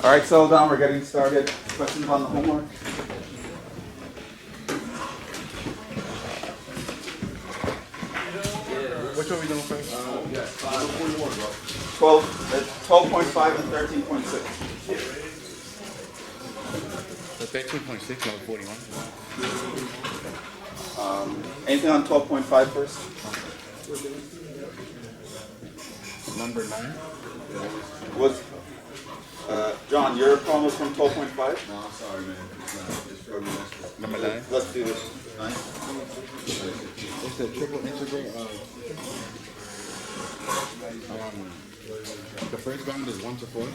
All right, settle down. We're getting started. Questions on the homework? Which one are we doing first? 12.5 and 13.6. So 13.6 over 41. Anything on 12.5 first? Number 9. Was John, your problem was from 12.5? No, I'm sorry, man. It's Trigonometric. Number 9. Let's do this. Nice. It's the triple integral of the first bound is 1 to 4.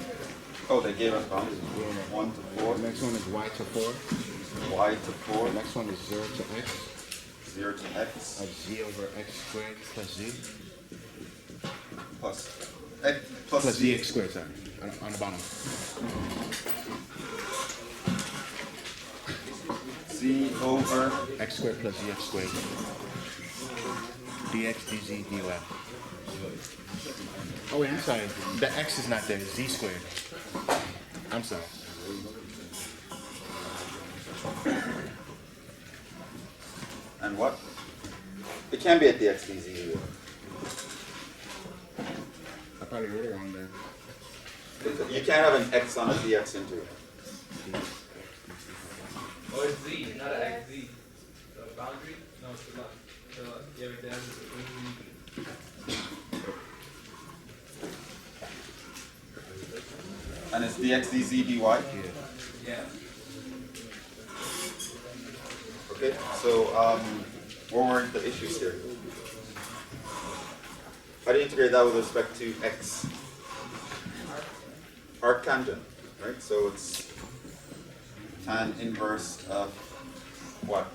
Oh, they gave us boundaries. Yeah. 1 to 4. The next one is y to 4. Y to 4. The next one is 0 to x 0 to x of z over x squared plus z. plus x plus Plus z. zx squared, sorry. On the bottom. Z over X squared plus zx squared. dx, dz, dy. Oh wait, I'm sorry. The x is not there. Z squared. I'm sorry. and what? It can be at the x dz either. I probably wrote it wrong there. You can't have an x on a dx into it. Oh, it's Z, not an XZ. The boundary? No, it's the left. Yeah, but that's And it's dx dz dy. yeah. Okay, so what were the issues here? How do you integrate that with respect to x? Arc tangent, right? So it's tan inverse of what?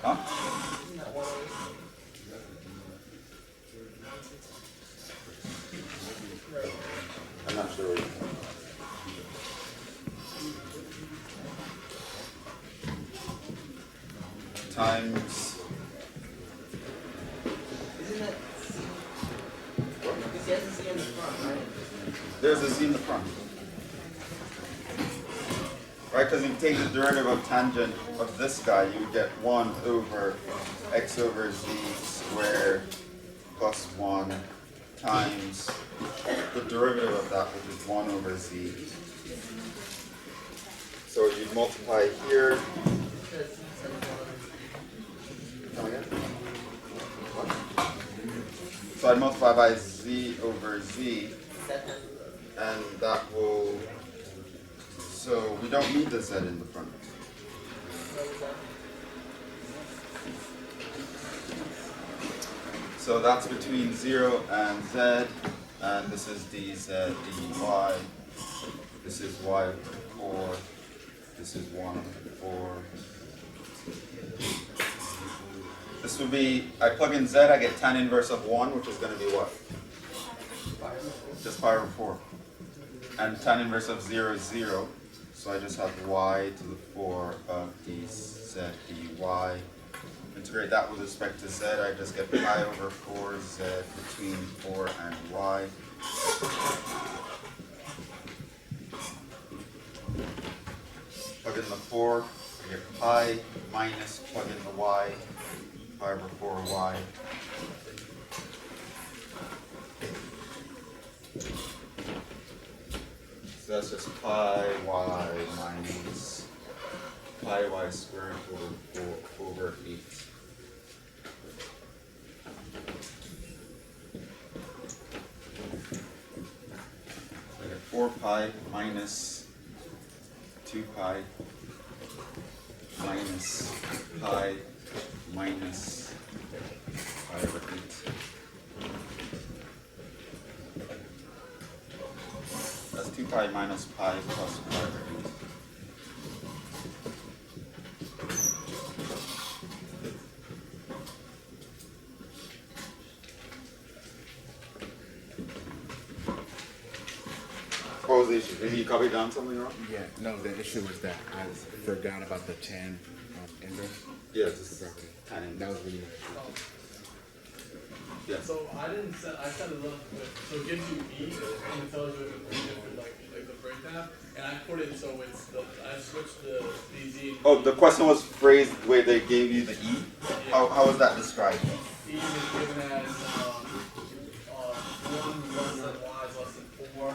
Huh? I'm not sure. Times. Isn't it? Because he has a Z in the front, right? There's a z in the front. Right, because if you take the derivative of tangent of this guy, you would get 1 over x over z squared plus 1 times the derivative of that, which is 1 over z. So you multiply here. Come again? So I'd multiply by z over z, and that will. So we don't need the z in the front. So that's between 0 and z, and this is dz dy. This is y over 4. This is 1 over 4. This would be, I plug in z, I get tan inverse of 1, which is going to be what? Just pi over 4. And tan inverse of 0 is 0. So I just have y to the 4 of dz dy. Integrate that with respect to z, I just get pi over 4z between 4 and y. Plug in the 4, I get pi minus, plug in the y, pi over 4y. So that's just pi y minus pi y squared over 4 over 8. I get 4 pi minus 2 pi minus pi minus pi over 8. That's 2 pi minus pi plus pi over 8. What was the issue? Maybe you copied down something wrong? Yeah, no, the issue was that I forgot about the tan inverse. Yes. Property. tan inverse. That was really nice. Yeah. So I didn't set, I set it up with, so it gives you E and it tells you the three different, like the breakdown. And I put it so it's the, I switched the DZ. Oh, the question was phrased where they gave you the E? How was that described? E is given as, 1 less than Y is less than 4.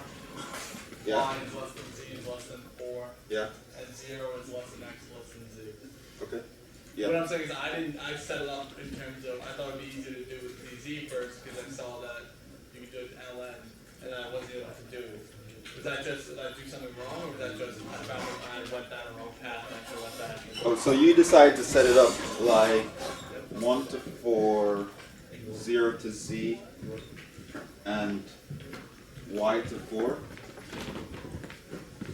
Yeah. Y is less than Z is less than 4. Yeah. And 0 is less than X less than Z. Okay. What Yeah. I'm saying is I set it up in terms of, I thought it'd be easier to do with DZ first because I saw that you could do it LN and then I wasn't able to do it. Was that just, did I do something wrong or was that just, I found I went down a wrong path and I should have left that? Oh, so you decided to set it up like 1 to 4, 0 to Z, and Y to 4.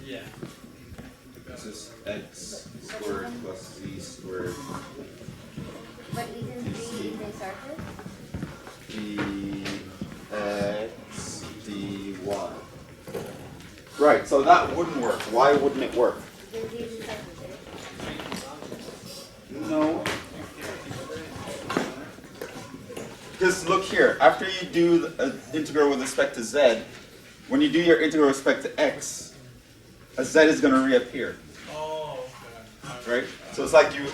Yeah. This is X squared plus Z squared. But isn't the they started? dx dy. Right, so that wouldn't work. Why wouldn't it work? The Z is started. No. Because look here, after you do an integral with respect to z, when you do your integral with respect to x, a z is going to reappear, Oh, okay. right? So it's like you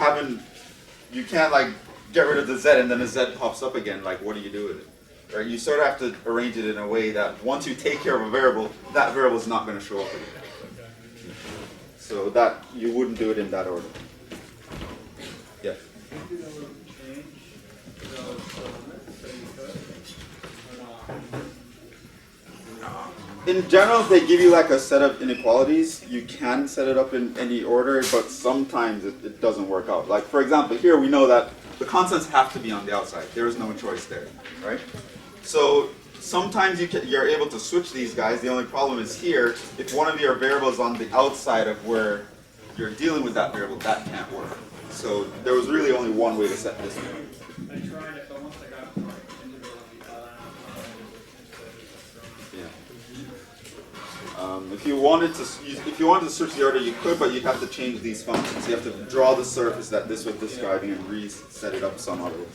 can't like get rid of the z and then the z pops up again. Like, what do you do with it? Right? You sort of have to arrange it in a way that once you take care of a variable, that variable is not going to show up again. So that you wouldn't do it in that order. Yeah. In general, if they give you like a set of inequalities, you can set it up in any order, but sometimes it doesn't work out. Like for example, here we know that the constants have to be on the outside. There is no choice there, right? So sometimes you're able to switch these guys. The only problem is here, if one of your variables is on the outside of where you're dealing with that variable, that can't work. So there was really only one way to set this one. I tried it, but once I got it right, Yeah. If you wanted to switch the order, you could, but you'd have to change these functions. You have to draw the surface that this was describing and reset it up some other way.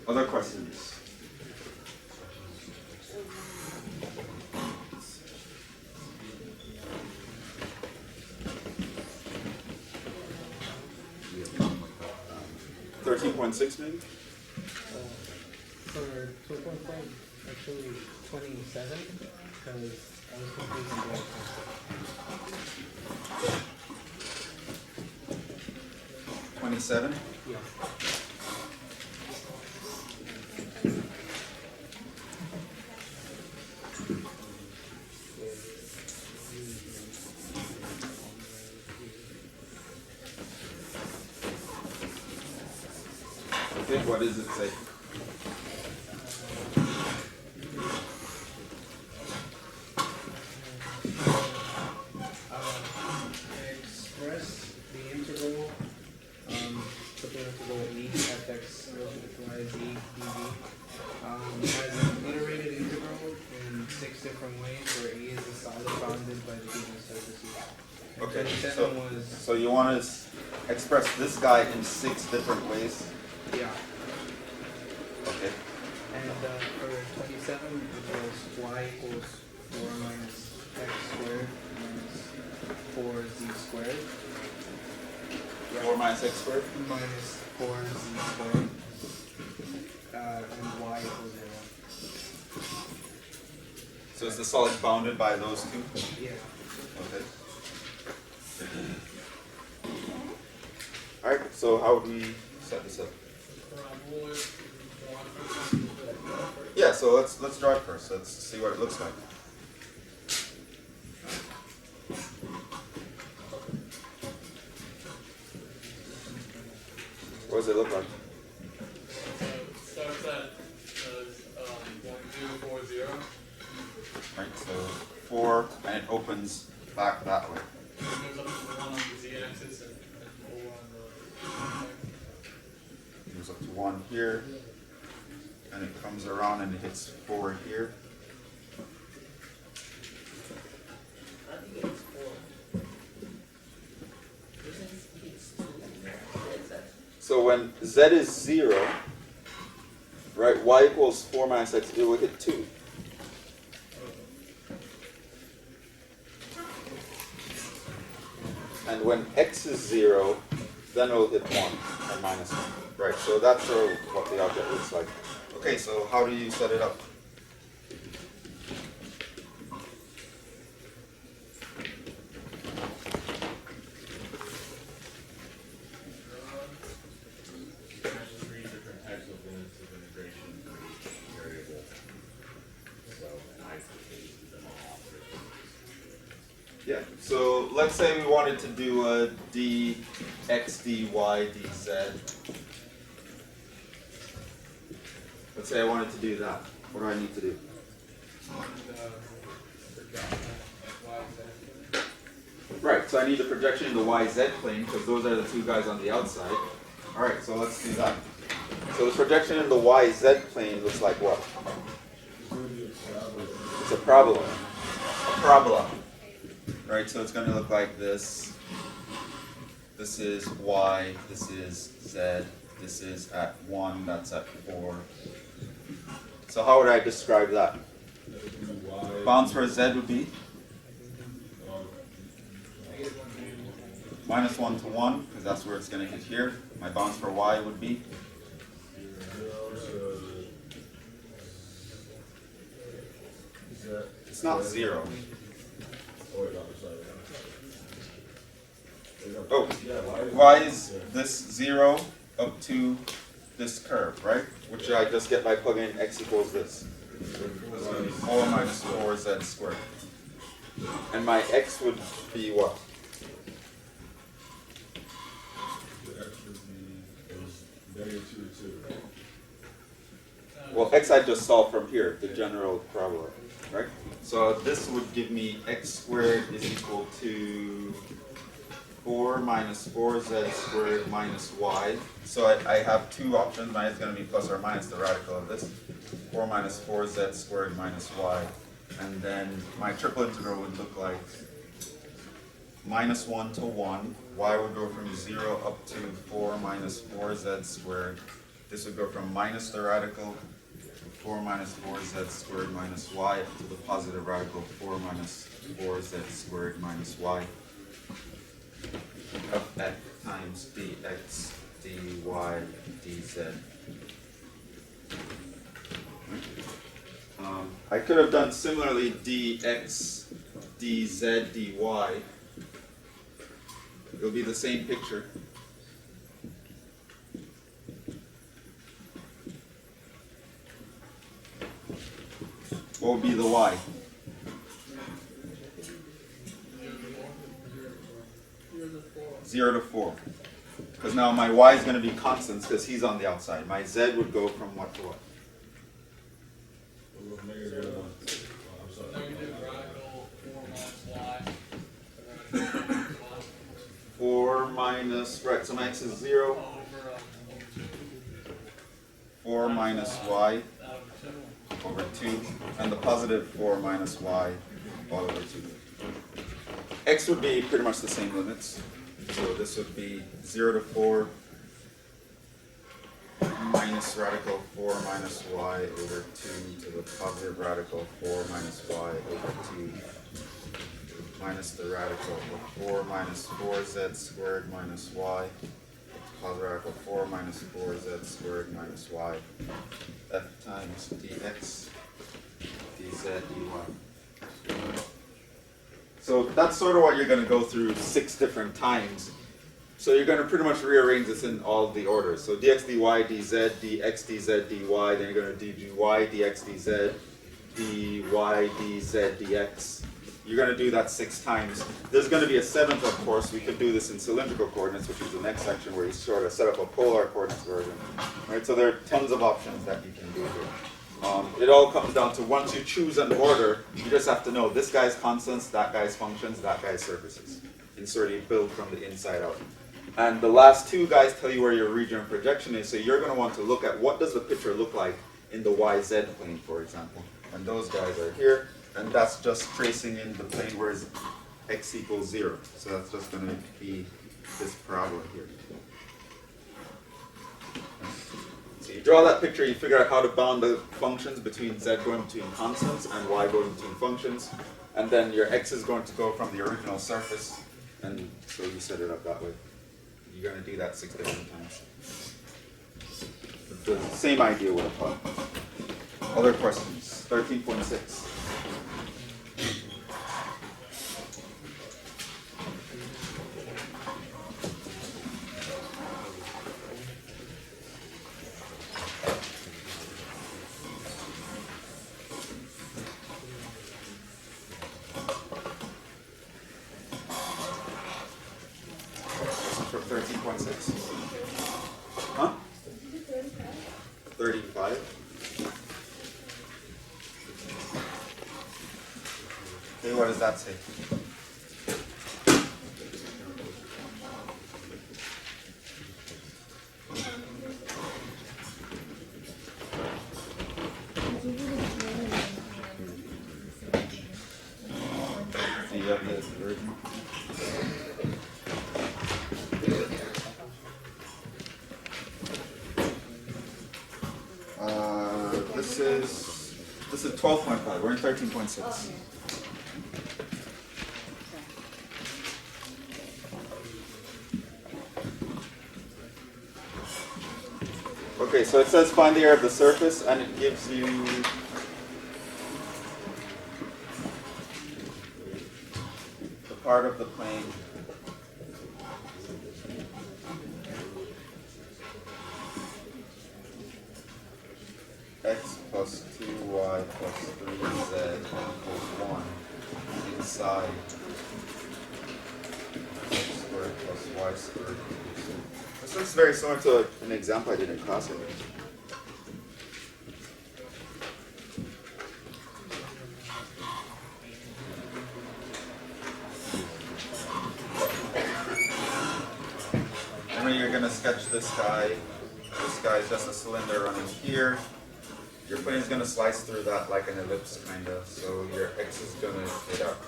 Other questions? $13.6 maybe? For 2.5, actually 27, because I was confused on the other side. 27? Yeah. Okay, what does it say? Express the integral, put the integral e fx relative to y z dv, has an iterated integral in 6 different ways where e is the solid bounded by the given surfaces. And Okay, 27 was, so you want to express this guy in 6 different ways? yeah. Okay. And for 27, it was y equals 4 minus x squared minus 4z squared. 4 minus x squared? Minus 4z squared. And y equals 0. So is the solid bounded by those two? Yeah. Okay. Alright, so how would we set this up? Yeah, so let's draw it first. Let's see what it looks like. What does it look like? So it starts at 1040. Right, so 4, and it opens back that way. It goes up to 1 on the z-axis and 4 on the It goes up to 1 here, and it comes around and it hits 4 here. I think it's 4. Isn't it 2? So when z is 0, right, y equals 4 minus x, it will hit 2. And when x is 0, then it will hit 1 and minus 1. Right, so that's sort of what the object looks like. Okay, so how do you set it up? Three different types of limits of integration for each variable. So, and I created them all. Yeah, so let's say we wanted to do a dx, dy, dz. Let's say I wanted to do that. What do I need to do? Right, so I need a projection in the yz plane because those are the two guys on the outside. Alright, so let's do that. So the projection in the yz plane looks like what? It's a parabola. A parabola. Right, so it's going to look like this. This is y, this is z, this is at 1, that's at 4. So how would I describe that? Bounds for z would be? Minus 1 to 1, because that's where it's going to hit here. My bounds for y would be? It's not 0. Oh, y is this 0 up to this curve, right? Which I just get by plugging in x equals this. 4 minus 4z squared. And my x would be what? Well, x I just solved from here, the general parabola, right? So this would give me x squared is equal to 4 minus 4z squared minus y. So I have two options. Mine is going to be plus or minus the radical of this. 4 minus 4z squared minus y. And then my triple integral would look like minus 1 to 1. Y would go from 0 up to 4 minus 4z squared. This would go from minus the radical 4 minus 4z squared minus y up to the positive radical 4 minus 4z squared minus y of x times dx, dy, dz. I could have done similarly dx, dz, dy. It'll be the same picture. What would be the y? Zero to 4. Because now my y is going to be constants because he's on the outside. My z would go from what to what? Negative radical 4 minus y. 4 minus, right, so my x is 0. 4 minus y over 2. And the positive 4 minus y all over 2. X would be pretty much the same limits. So this would be 0 to 4 minus radical 4 minus y over 2 to the positive radical 4 minus y over 2 minus the radical of 4 minus 4z squared minus y positive radical 4 minus 4z squared minus y f times dx dz dy. So that's sort of what you're going to go through 6 different times. So you're going to pretty much rearrange this in all of the orders. So dx, dy, dz, dx, dz, dy, then you're going to do dy, dx, dz, dy, dz, dx. You're going to do that 6 times. There's going to be a 7th, of course. We could do this in cylindrical coordinates, which is the next section where you sort of set up a polar coordinates version. Right? So there are tons of options that you can do here. It all comes down to once you choose an order, you just have to know this guy's constants, that guy's functions, that guy's surfaces. And sort of build from the inside out. And the last 2 guys tell you where your region of projection is, so you're going to want to look at what does the picture look like in the YZ plane, for example. And those guys are here, and that's just tracing in the plane where x equals 0. So that's just going to be this parabola here. draw that picture, you figure out how to bound the functions between z going between constants and y going between functions, and then your x is going to go from the original surface, and so you set it up that way. You're going to do that 6 different times. The same idea would apply. Other questions? 13.6. For 13.6. Huh? 35. Okay, what does that say? Do you have the version? This is 12.5. We're in 13.6. Okay, so it says find the area of the surface, and it gives you the part of the plane x plus 2y plus 3z equals 1 inside x squared plus y squared. This looks very similar to an example I did in class. Remember, you're going to sketch this guy. This guy is just a cylinder running here. Your plane is going to slice through that like an ellipse, kind of. So your x is going to hit up.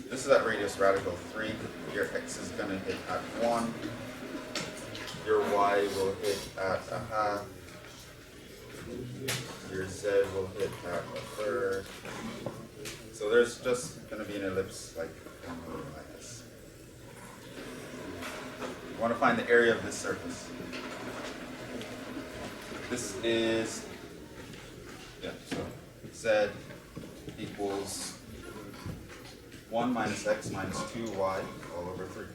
This is at radius radical 3. Your x is going to hit at 1. Your y will hit at a half. Your z will hit at a third. So there's just going to be an ellipse like this. You want to find the area of this surface. This is, so z equals 1 minus x minus 2y all over 3.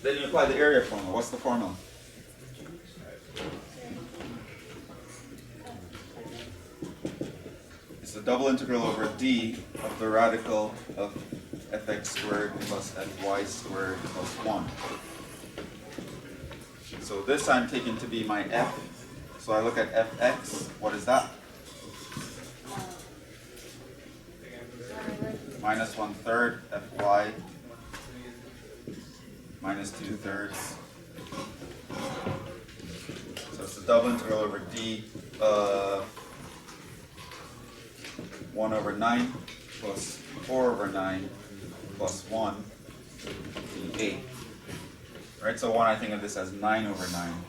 Then you apply the area formula. What's the formula? It's the double integral over d of the radical of fx squared plus fy squared plus 1. So this I'm taking to be my f. So I look at fx. What is that? Minus 1/3 fy minus 2/3. So it's the double integral over d of 1 over 9 plus 4 over 9 plus 1 d8. Right, so 1, I think of this as 9 over 9.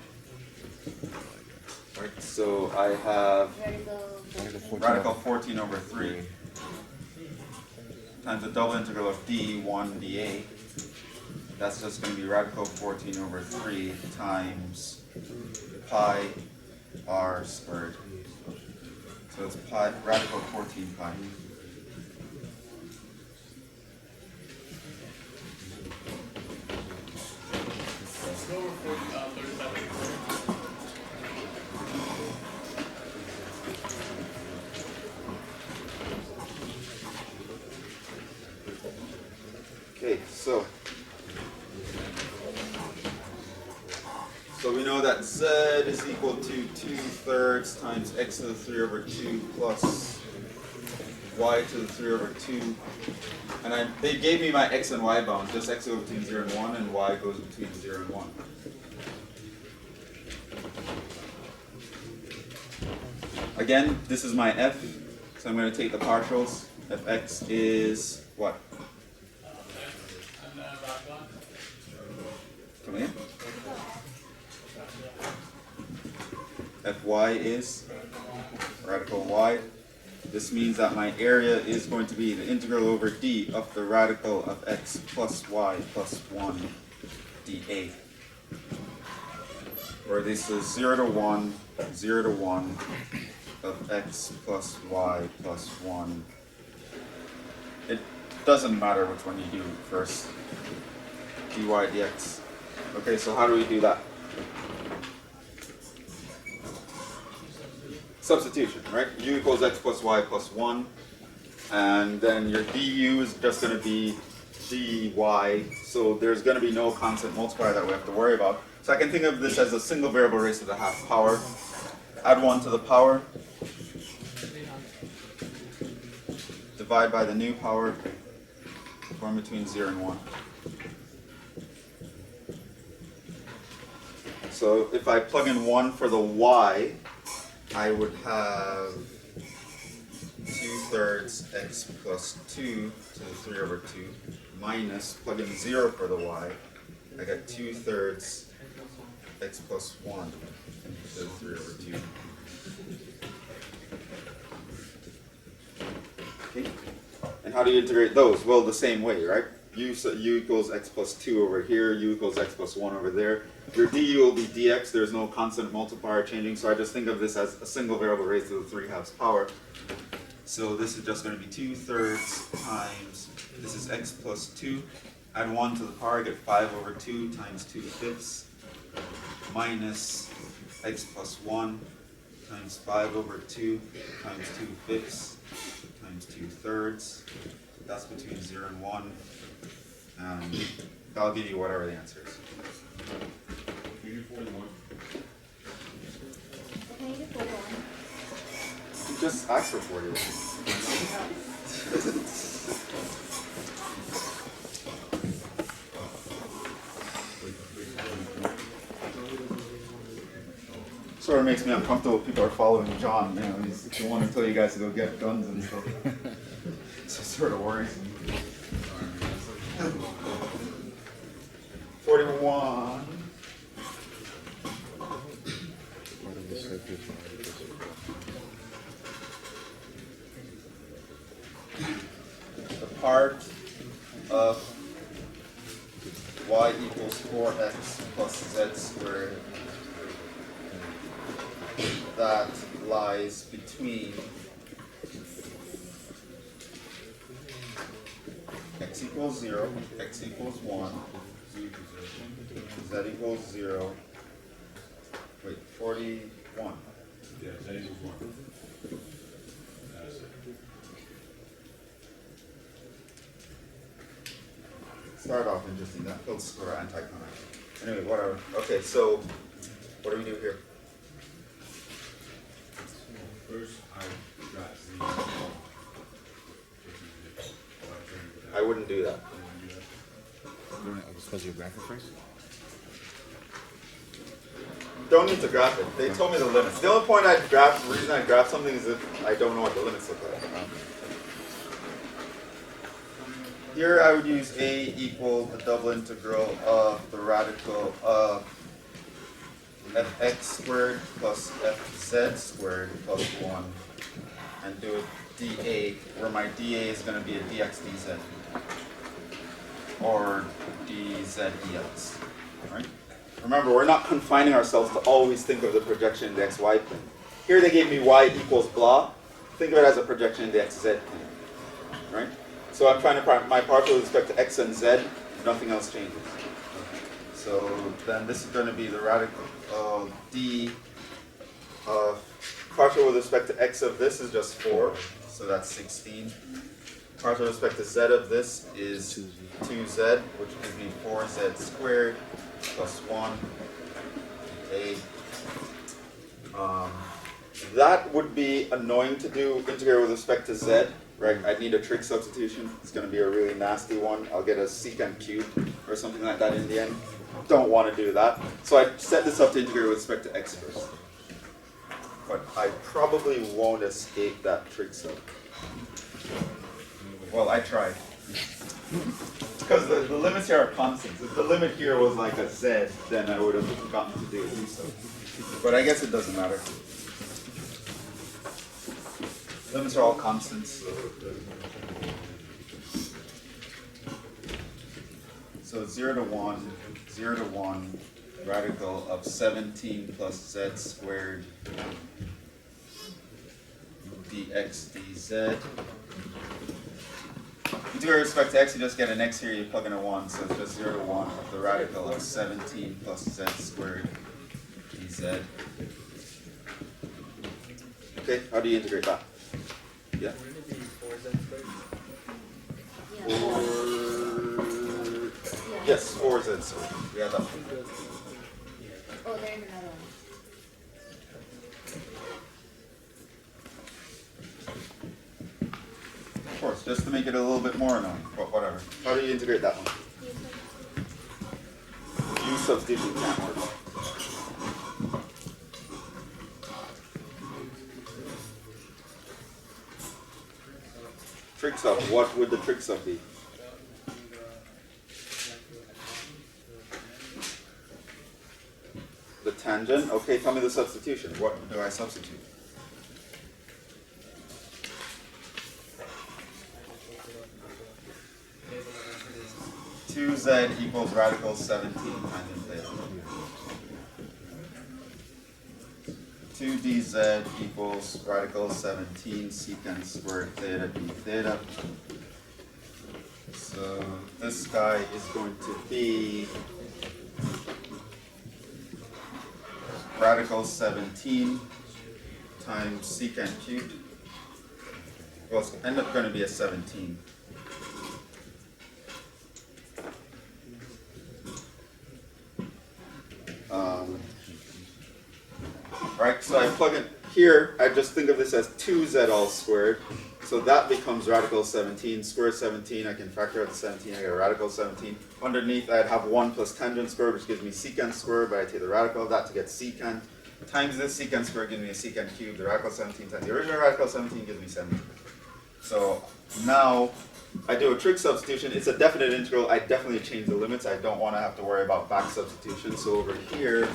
Right, so I have radical 14 over 3 times the double integral of d, 1 d8. That's just going to be radical 14 over 3 times pi r squared. So it's pi, radical 14 pi. Let's go over 37. Okay, so we know that z is equal to 2/3 times x to the 3 over 2 plus y to the 3 over 2. And they gave me my x and y bounds, just x goes between 0 and 1 and y goes between 0 and 1. Again, this is my f, so I'm going to take the partials. Fx is what? And back one. Come in. Fy is radical y. This means that my area is going to be the integral over d of the radical of x plus y plus 1 dA. Where this is 0 to 1, 0 to 1 of x plus y plus 1. It doesn't matter which one you do first. dy dx. Okay, so how do we do that? Substitution, right? U equals x plus y plus 1. And then your du is just going to be dy. So there's going to be no constant multiplier that we have to worry about. So I can think of this as a single variable raised to the half power. Add 1 to the power. Divide by the new power. Form between 0 and 1. So if I plug in 1 for the y, I would have 2/3 x plus 2 to the 3 over 2 minus, plug in 0 for the y, I got 2/3 x plus 1 to the 3 over 2. Okay. And how do you integrate those? Well, the same way, right? U equals x plus 2 over here, u equals x plus 1 over there. Your du will be dx, there's no constant multiplier changing, so I just think of this as a single variable raised to the 3/2 power. So this is just going to be 2/3 times, this is x plus 2, add 1 to the power, I get 5 over 2 times 2/5, minus x plus 1 times 5 over 2 times 2/5 times 2/3. That's between 0 and 1. And I'll give you whatever the answer is. You do 41. Can you do 41? Just ask for 41. Sort of makes me uncomfortable if people are following John. You know, he's the one to tell you guys to go get guns and stuff. So it sort of worries me. 41. The part of y equals 4x plus z squared that lies between x equals 0, x equals 1, z equals 0. Wait, 41. Yeah, z equals 1. That's it. Start off interesting. That field score anti-connect. Anyway, whatever. Okay, so what do we do here? First, I got z. I wouldn't do that. Supposed to graph it first? Don't need to graph it. They told me the limits. The only point I'd graph, the reason I'd graph something is if I don't know what the limits look like. Here I would use a equal the double integral of the radical of fx squared plus fz squared plus 1 and do a dA where my dA is going to be a dx dz or dz dx. Right? Remember, we're not confining ourselves to always think of the projection in the xy plane. Here they gave me y equals blah. Think of it as a projection in the xz plane. Right? So I'm trying to my partial with respect to x and z, nothing else changes. So then this is going to be the radical of d of partial with respect to x of this is just 4, so that's 16. Partial with respect to z of this is 2z, which gives me 4z squared plus 1. Okay. That would be annoying to do integrate with respect to z. Right, I'd need a trig substitution. It's going to be a really nasty one. I'll get a secant cubed or something like that in the end. Don't want to do that. So I set this up to integrate with respect to x first. but I probably won't escape that trig sub. Well, I tried. Because the limits here are constants. If the limit here was like a z, then I would have gotten to do a d sub. But I guess it doesn't matter. Limits are all constants. So 0 to 1, 0 to 1, radical of 17 plus z squared dx dz. With respect to x, you just get an x here, you plug in a 1, so it's just 0 to 1 of the radical of 17 plus z squared dz. Okay, how do you integrate that? Yeah? Yes, 4z squared. Yeah, that one. Oh, there's another one. Of course, just to make it a little bit more annoying, but whatever. How do you integrate that one? U substitution can't work. Trig sub, what would the trig sub be? The tangent? Okay, tell me the substitution. What do I substitute? Two z equals radical 17 tangent theta. 2 dz equals radical 17 secant squared theta d theta. So this guy is going to be radical 17 times secant cubed. Well, it's end up going to be a 17. Right, so I plug in here, I just think of this as 2z all squared. So that becomes radical 17. Square 17, I can factor out the 17, I get a radical 17. Underneath, I'd have 1 plus tangent squared, which gives me secant squared, but I take the radical of that to get secant. Times this secant squared gives me a secant cubed. The radical 17 times the original radical 17 gives me 17. So now I do a trig substitution. It's a definite integral. I definitely change the limits. I don't want to have to worry about back substitution. So over here,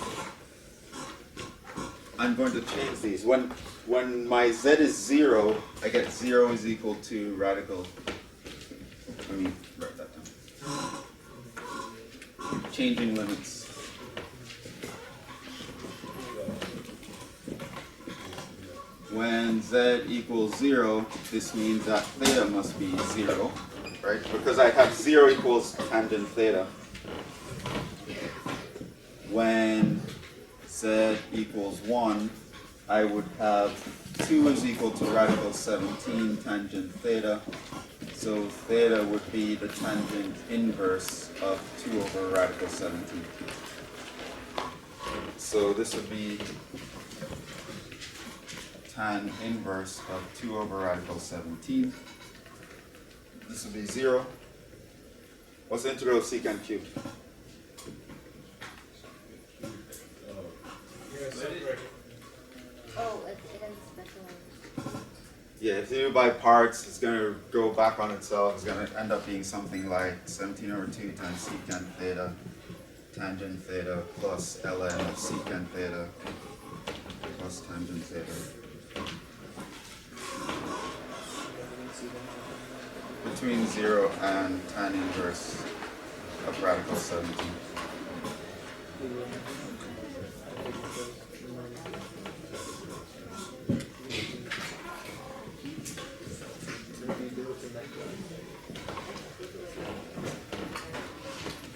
I'm going to change these. When my z is 0, I get 0 is equal to radical. Let me write that down. Changing limits. When z equals 0, this means that theta must be 0, right? Because I have 0 equals tangent theta. When z equals 1, I would have 2 is equal to radical 17 tangent theta. So theta would be the tangent inverse of 2 over radical 17. So this would be tan inverse of 2 over radical 17. This would be 0. What's the integral of secant cubed? Oh, it doesn't specialize. Yeah, if you do by parts, it's going to go back on itself. It's going to end up being something like 17 over 2 times secant theta, tangent theta, plus ln of secant theta, plus tangent theta. Between 0 and tan inverse of radical 17.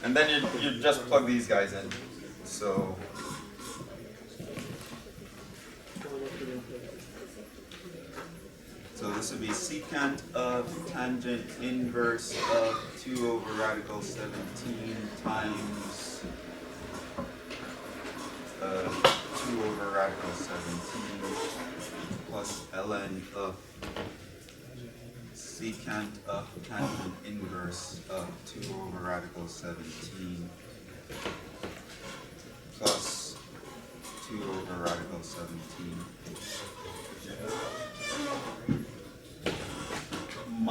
And then you just plug these guys in. So this would be secant of tangent inverse of 2 over radical 17 times 2 over radical 17 plus ln of secant of tangent inverse of 2 over radical 17 plus 2 over radical 17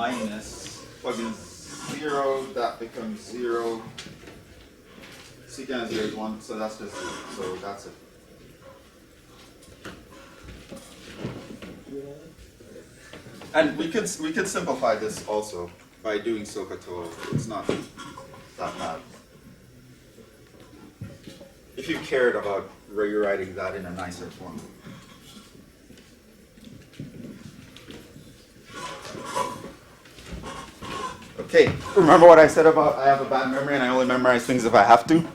minus, plug in 0, that becomes 0. Secant 0 is 1, so that's just 0. So that's it. And we could simplify this also by doing SOHCAHTOA. It's not that bad. If you cared about rewriting that in a nicer form. Okay, remember what I said about I have a bad memory and I only memorize things if I have to?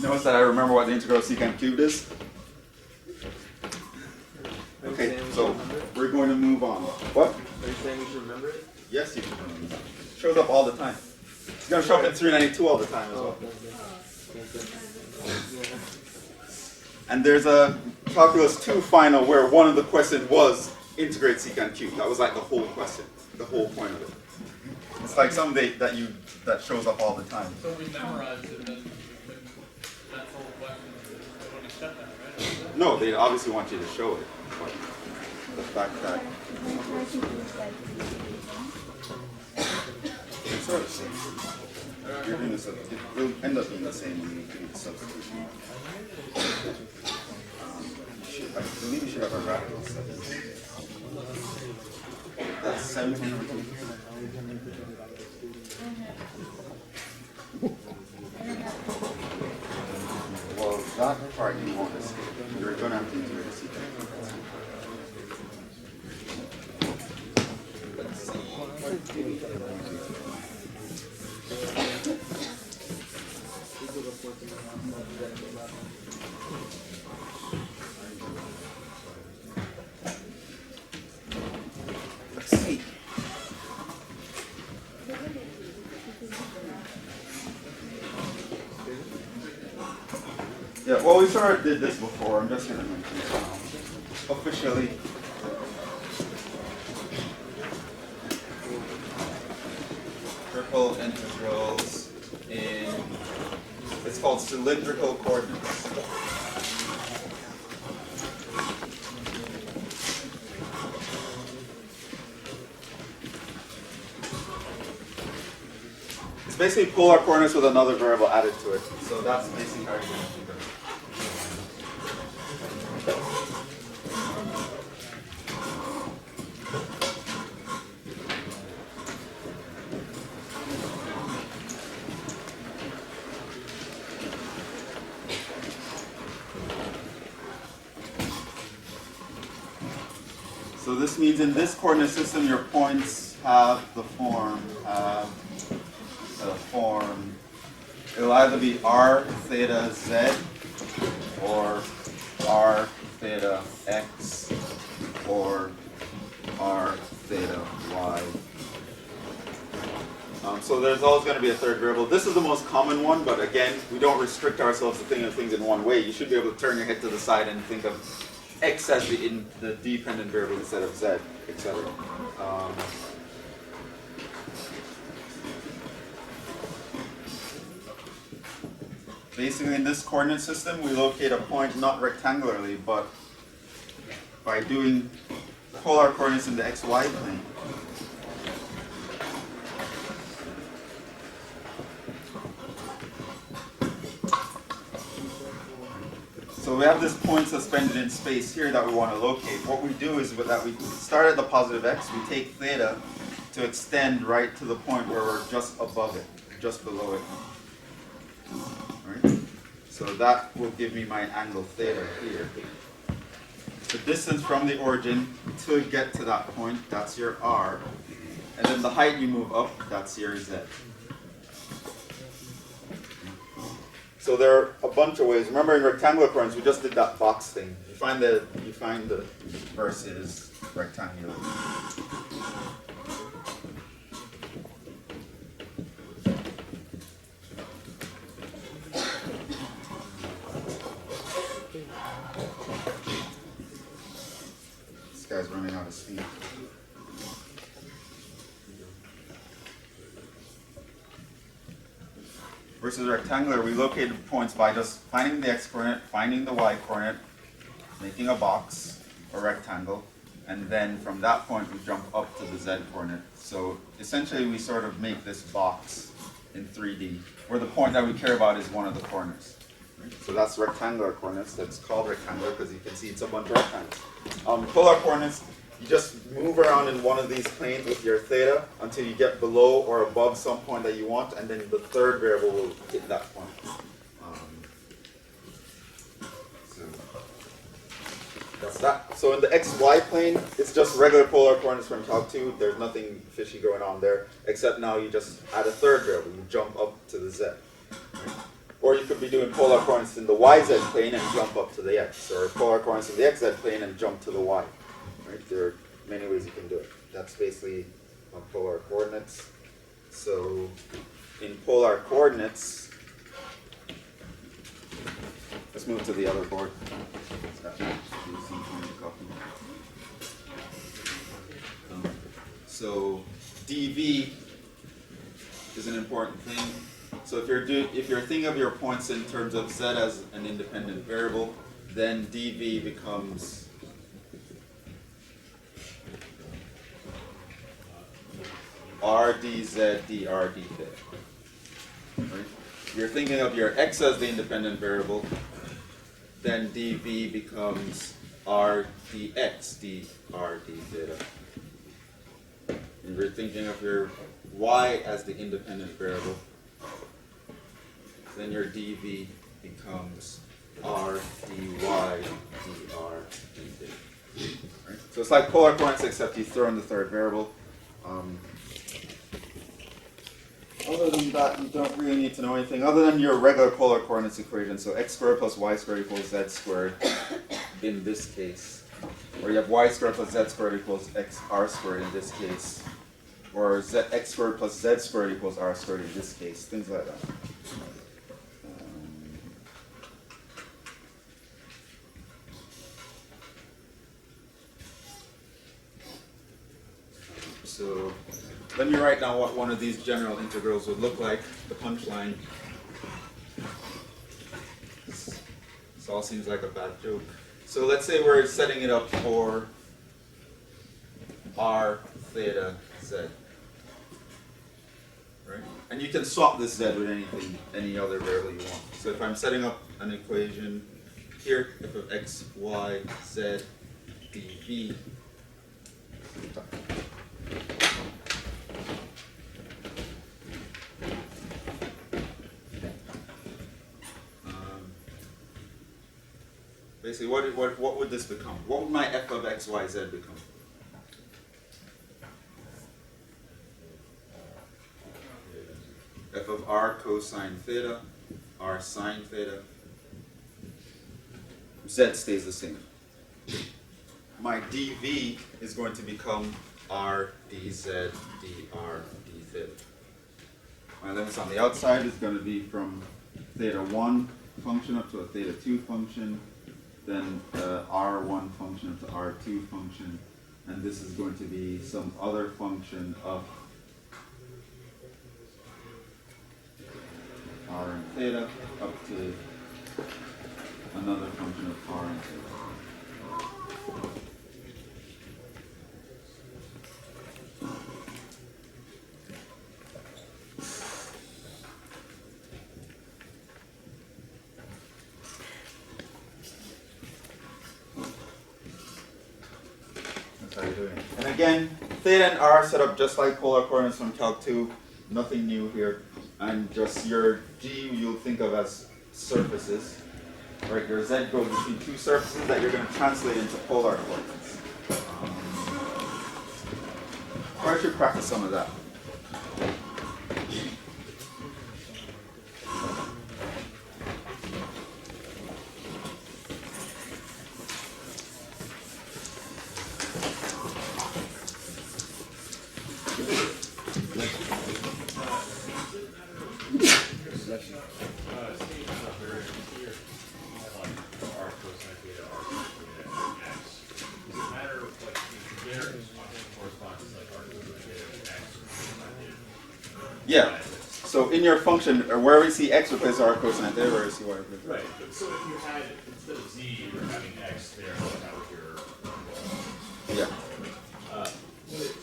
Notice that I remember what the integral of secant cubed is? Okay, so we're going to move on. What? Are you saying we should remember it? Yes, you can remember that. Shows up all the time. It's going to show up in 392 all the time as well. And there's a calculus 2 final where one of the questions was integrate secant cubed. That was like the whole question, the whole point of it. It's like something that shows up all the time. So we memorized it, then that's whole question. They wouldn't accept that, right? No, they obviously want you to show it. But the fact that it's sort of the same. You're doing this, it will end up being the same when you do the substitution. I believe you should have a radical setting. That's 17 over 2. Well, that part you won't escape. You're going to have to integrate a secant. Let's see. Let's see. Yeah, well, we sort of did this before. I'm just going to mention it now. Officially. Triple integrals in, it's called cylindrical coordinates. It's basically polar coordinates with another variable added to it. So that's basically how you're going to do it. So this means in this coordinate system, your points have the form, it'll either be r theta z or r theta x or r theta y. So there's always going to be a third variable. This is the most common one, but again, we don't restrict ourselves to thinking of things in one way. You should be able to turn your head to the side and think of x as the dependent variable instead of z, etc. Basically, in this coordinate system, we locate a point not rectangularly, but by doing polar coordinates in the xy plane. So we have this point suspended in space here that we want to locate. What we do is that we start at the positive x, we take theta to extend right to the point where we're just above it, just below it. Right? So that will give me my angle theta here. The distance from the origin to get to that point, that's your r. And then the height you move up, that's your z. So there are a bunch of ways. Remember in rectangular coordinates, we just did that box thing. You find the verses rectangular. This guy's running out of steam. Versus rectangular, we located points by just finding the x coordinate, finding the y coordinate, making a box or rectangle, and then from that point we jump up to the z coordinate. So essentially we sort of make this box in 3D, where the point that we care about is one of the corners. Right? So that's rectangular coordinates. That's called rectangular because you can see it's a bunch of rectangles. Polar coordinates, you just move around in one of these planes with your theta until you get below or above some point that you want, and then the third variable will hit that point. So that's that. So in the xy plane, it's just regular polar coordinates from Calc 2. There's nothing fishy going on there, except now you just add a third variable. You jump up to the z. Right? Or you could be doing polar coordinates in the yz plane and jump up to the x, or polar coordinates in the xz plane and jump to the y. Right? There are many ways you can do it. That's basically polar coordinates. So in polar coordinates, let's move to the other board. So dv is an important thing. So if you're thinking of your points in terms of z as an independent variable, then dv becomes r dz dr d theta. Right? If you're thinking of your x as the independent variable, then dv becomes r dx dr d theta. And if you're thinking of your y as the independent variable, then your dv becomes r dy dr d theta. Right? So it's like polar coordinates, except you throw in the third variable. Other than that, you don't really need to know anything other than your regular polar coordinates equation. So x squared plus y squared equals z squared in this case. Or you have y squared plus z squared equals r squared in this case. Or x squared plus z squared equals r squared in this case. Things like that. So let me write down what one of these general integrals would look like, the punchline. This all seems like a bad joke. So let's say we're setting it up for r theta z. Right? And you can swap this z with anything, any other variable you want. So if I'm setting up an equation here, f of x, y, z, dv, basically, what would this become? What would my f of x, y, z become? F of r cosine theta, r sine theta. Z stays the same. My dv is going to become r dz dr d theta. My limits on the outside is going to be from theta 1 function up to a theta 2 function, then r1 function up to r2 function, and this is going to be some other function of r and theta up to another function of r and theta. That's how you're doing it. And again, theta and r are set up just like polar coordinates from Calc 2. Nothing new here. And just your g you'll think of as surfaces. Right, your z goes between two surfaces that you're going to translate into polar coordinates. Or I should practice some of that. Yeah. So in your function, or wherever you see x replace r cosine theta, where you see y replace r. Right, but so if you had, instead of z, you were having x there, how would your Yeah. Would it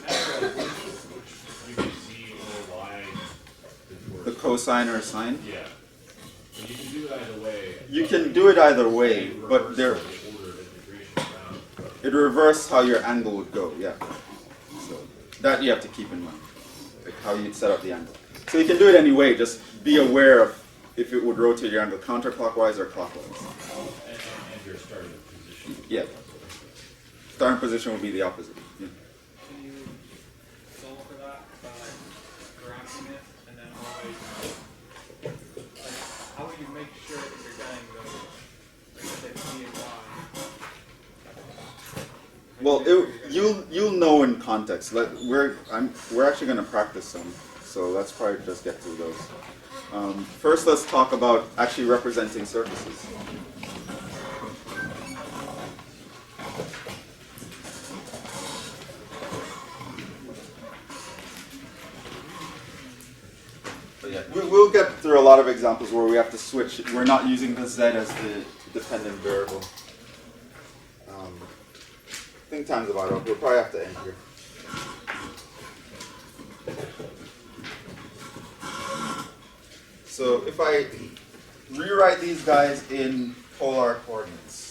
matter which you can Z or Y is worse? The cosine or sine? Yeah. And you can do it either way. You can do it either way, but Reverse there the order of integration around. it reverses how your angle would go. Yeah. So that you have to keep in mind, like how you'd set up the angle. So you can do it any way. Just be aware of if it would rotate your angle counterclockwise or clockwise. And your starting position. Yeah. Starting position would be the opposite. Yeah. Can you solve for that by graphing it and then always, like, how would you make sure that you're getting the, like, say, P and Y? Well, you'll know in context. We're actually going to practice some, so let's probably just get through those. First, let's talk about actually representing surfaces. But yeah, we'll get through a lot of examples where we have to switch. We're not using the z as the dependent variable. I think time's about up. We'll probably have to end here. So if I rewrite these guys in polar coordinates.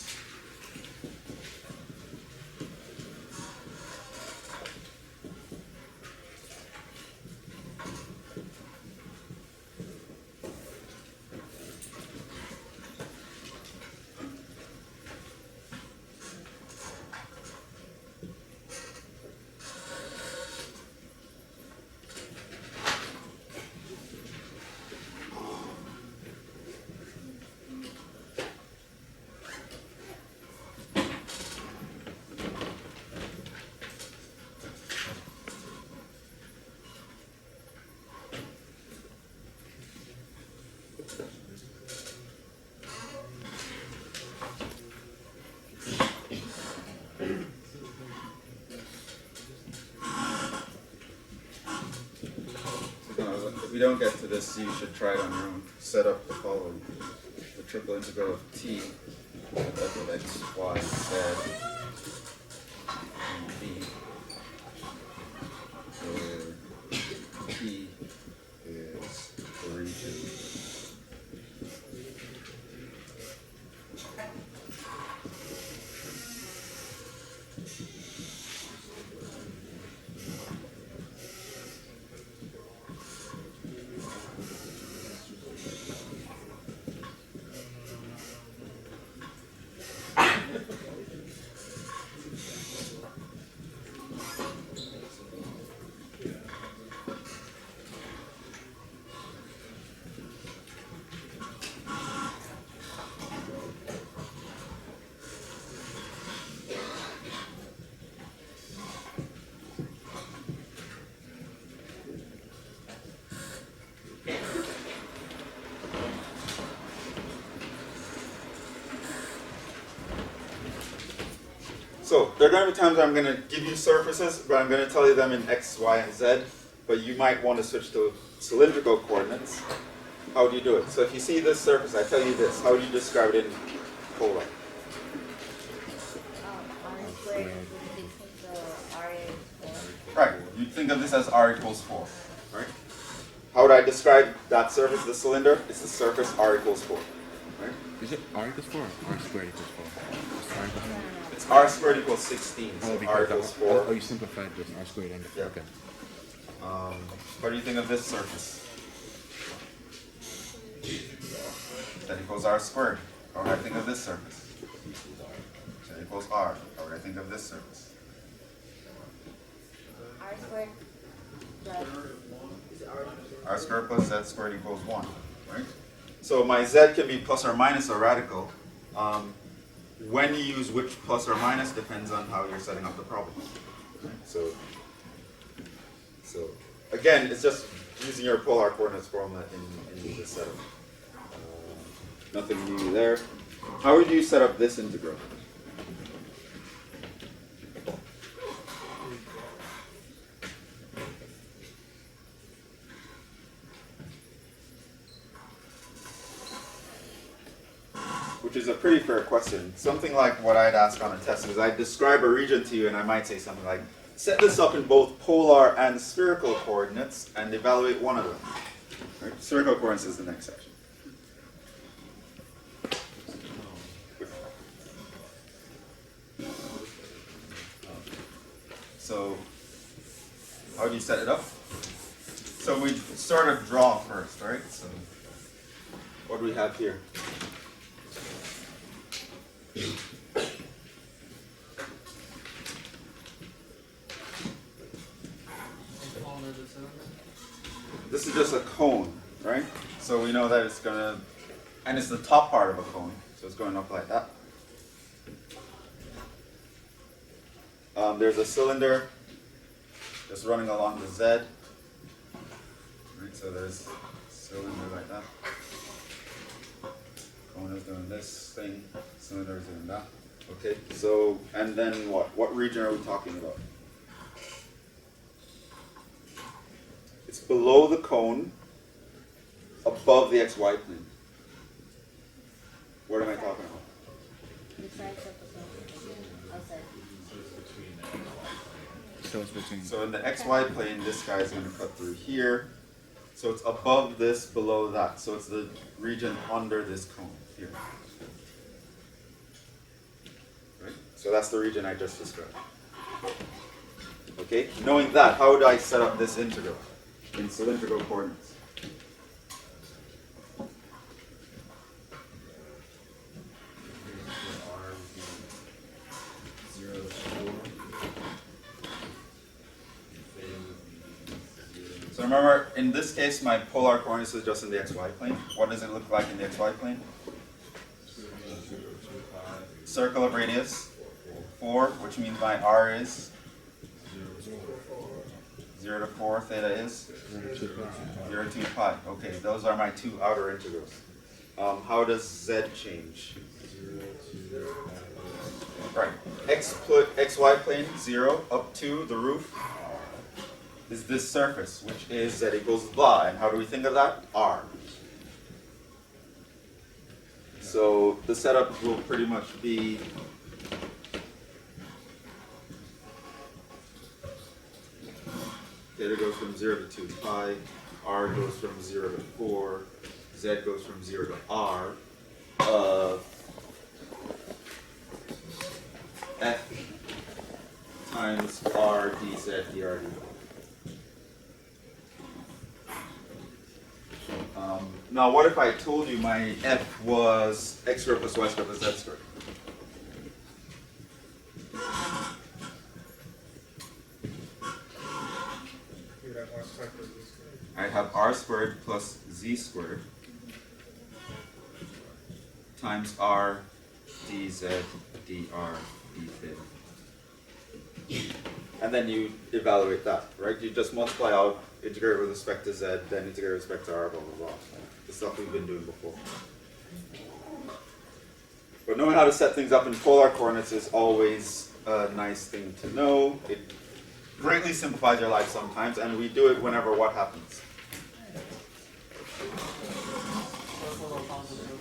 If you don't get to this, you should try it on your own. Set up the following. The triple integral of t f of x, y, z, and b, where t is the region. So there are going to be times where I'm going to give you surfaces, but I'm going to tell you them in x, y, and z. But you might want to switch to cylindrical coordinates. How do you do it? So if you see this surface, I tell you this. How do you describe it in polar? R squared would be the R is 4. Right. You think of this as r equals 4. Right? How would I describe that surface, the cylinder? It's the surface r equals 4. Right? Is it r equals 4 or r squared equals 4? It's r equals 4. It's r squared equals 16. So r because equals the- 4. oh, you simplified this r squared and Yeah. okay. What do you think of this surface? That equals r squared. How would I think of this surface? That equals r. How would I think of this surface? R squared plus R squared plus z squared equals 1. Right? So my z can be plus or minus a radical. When you use which plus or minus depends on how you're setting up the problem. Right? So again, it's just using your polar coordinates formula in the setup. Nothing new there. How would you set up this integral? Which which is a pretty fair question. Something like what I'd ask on a test is I'd describe a region to you and I might say something like, set this up in both polar and spherical coordinates and evaluate one of them. Right? Spherical coordinates is the next section. So, how do you set it up? So we sort of draw first, right? So, what do we have here? This is just a cone, right? So we know that it's gonna, and it's the top part of a cone, so it's going up like that. There's a cylinder just running along the Z. Right, so there's a cylinder like that. Cone is doing this thing, cylinder is doing that. Okay, so, and then what? What region are we talking about? It's below the cone, above the XY plane. What am I talking about? Inside circle, outside. So it's between. So in the XY plane, this guy is going to cut through here. So it's above this, below that. So it's the region under this cone here. Right? So that's the region I just described. Okay? Knowing that, how would I set up this integral in cylindrical coordinates? So remember, in this case, my polar coordinates is just in the XY plane. What does it look like in the XY plane? Circle of radius 4, which means my r is 0 to 4, theta is 0 to pi. Okay, those are my two outer integrals. How does z change? Right, xy plane 0 up to the roof is this surface, which is z equals blah. And how do we think of that? R. So the setup will pretty much be theta goes from 0 to 2 pi, r goes from 0 to 4, z goes from 0 to r, f times r dz dr dt. Now what if I told you my f was x squared plus y squared plus z squared? I'd have r squared plus z squared times r dz dr d theta. And then you evaluate that, right? You just multiply out, integrate with respect to z, then integrate with respect to r, blah, blah, blah. The stuff we've been doing before. But knowing how to set things up in polar coordinates is always a nice thing to know. It greatly simplifies your life sometimes, and we do it whenever what happens.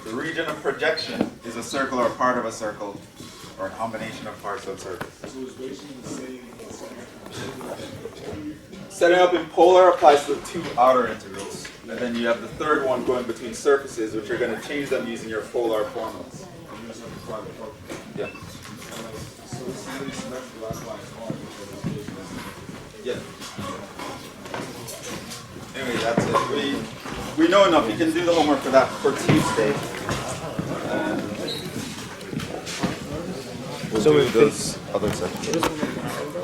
The region of projection is a circle or part of a circle, or a combination of parts of circles. So it's basically the same. Setting up in polar applies to the two outer integrals. And then you have the third one going between surfaces, which you're going to change them using your polar formulas. Yeah. So this is really symmetrical, that's why it's hard because it's Yeah. Anyway, that's it. We know enough. You can do the homework for that for Tuesday. We'll do those other sections.